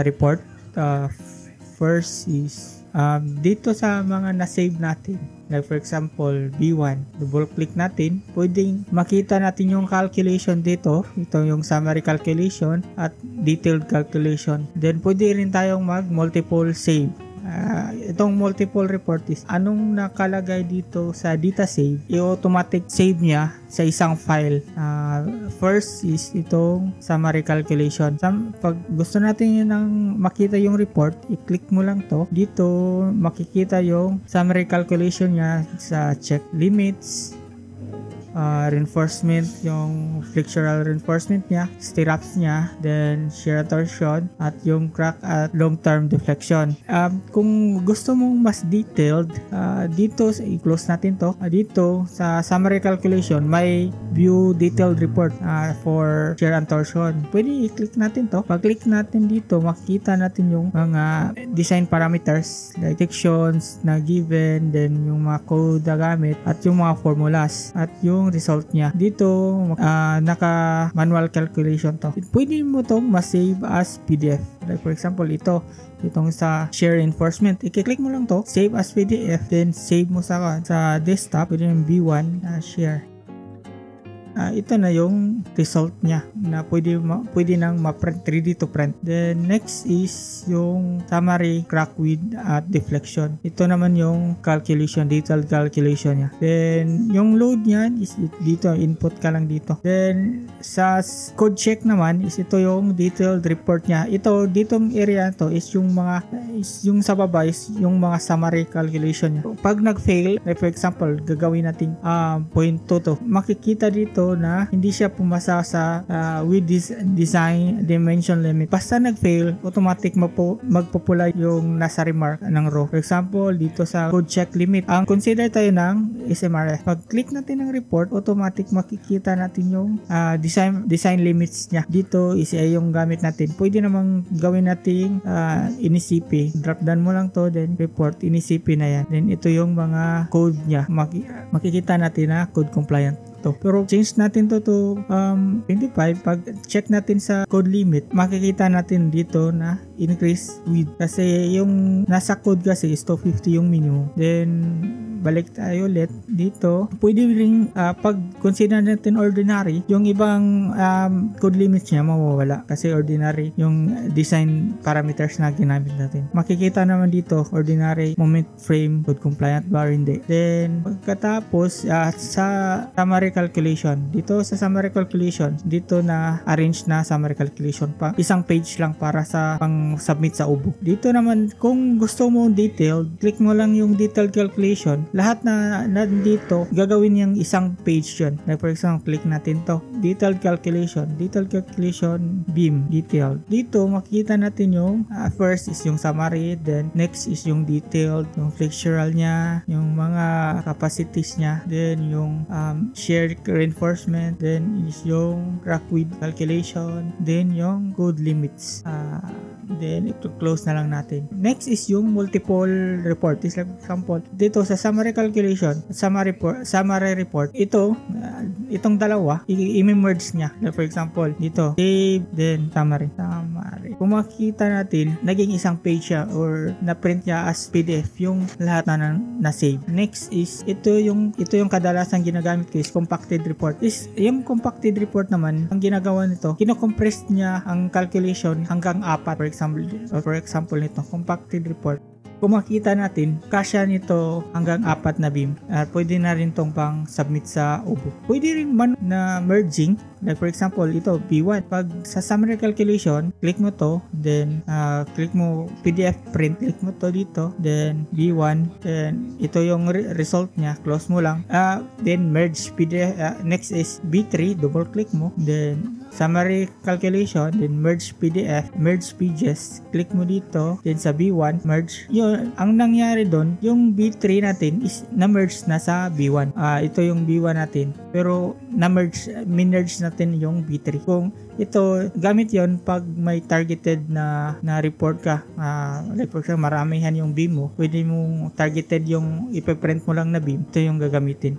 report. First is dito sa mga na-save natin. Like for example, B1, double click natin, pwedeng makita natin yung calculation dito. Ito yung summary calculation at detailed calculation. Then pwede rin tayong mag multiple save. Itong multiple report is anong nakalagay dito sa data save, i-automatic save niya sa isang file. First is itong summary calculation. Pag gusto natin yun ng makita yung report, i-click mo lang to. Dito makikita yung summary calculation niya sa check limits, reinforcement, yung flexural reinforcement niya, stirrups niya, then shear torsion, at yung crack at long-term deflection. Kung gusto mong mas detailed, dito, i-close natin to. Dito sa summary calculation, may view detailed report for shear and torsion. Pwede i-click natin to. Pag-click natin dito, makikita natin yung mga design parameters like sections na given, then yung mga code na gamit, at yung mga formulas, at yung result niya. Dito, naka manual calculation to. Pwede mo itong ma-save as PDF. Like for example, itong sa shear reinforcement. I-click mo lang to, save as PDF, then save mo sa desktop. Pwede yung B1 share. Ito na yung result niya na pwede nang ma-print, 3D to print. Then next is yung summary, crack width at deflection. Ito naman yung calculation, detailed calculation niya. Then yung load niya is dito, input ka lang dito. Then sa code check naman is ito yung detailed report niya. Ito ditong area to is yung sa baba is yung mga summary calculation niya. Pag nag-fail, like for example, gagawin natin 0.2 to. Makikita dito na hindi siya pumasa sa with this design dimension limit. Basta nag-fail, automatic magpopula yung nasa remark ng row. For example, dito sa code check limit, ang consider tayo ng SMRF. Pag-click natin ng report, automatic makikita natin yung design limits niya. Dito is yung gamit natin. Pwede namang gawin nating inisipi. Drop down mo lang to, then report, inisipi na yan. Then ito yung mga code niya. Makikita natin na code compliant to. Pero change natin to 25. Pag check natin sa code limit, makikita natin dito na increase width. Kasi yung nasa code kasi is 250 yung minimum. Then balik tayo ulit dito. Pwede rin pag consider natin ordinary, yung ibang code limits niya mawawala kasi ordinary yung design parameters na ginamit natin. Makikita naman dito ordinary, moment frame, code compliant ba or hindi. Then pagkatapos sa summary calculation, dito sa summary calculation, dito na arrange na summary calculation pa. Isang page lang para sa pang submit sa Ubo. Dito naman kung gusto mo detailed, click mo lang yung detailed calculation. Lahat na dito, gagawin yung isang page yun. Like for example, click natin to. Detailed calculation, beam, detailed. Dito, makikita natin yung first is yung summary, then next is yung detailed, yung flexural niya, yung mga capacities niya, then yung shear reinforcement, then is yung crack width calculation, then yung code limits. Then ito close na lang natin. Next is yung multiple report. Is like example, dito sa summary calculation, summary report, itong dalawa, i-merge niya. Like for example, dito, save, then summary. Kung makikita natin, naging isang page siya or na-print niya as PDF yung lahat na save. Next is, ito yung kadalasan ginagamit ko is compacted report. Yung compacted report naman, ang ginagawa nito, kinocompress niya ang calculation hanggang 4. For example nito, compacted report. Kung makita natin, kasya nito hanggang 4 na beam. Pwede na rin tong pang submit sa Ubo. Pwede rin man na merging. Like for example, ito B1. Pag sa summary calculation, click mo to, then click mo PDF print, click mo to dito, then B1, then ito yung result niya, close mo lang. Then merge PDF. Next is B3, double click mo, then summary calculation, then merge PDF, merge pages, click mo dito, then sa B1, merge. Yun, ang nangyari doon, yung B3 natin is na-merge na sa B1. Ito yung B1 natin, pero minerge natin yung B3. Kung ito, gamit yon pag may targeted na report ka. Like for example, maramihan yung beam mo, pwede mong targeted yung ipiprint mo lang na beam, ito yung gagamitin.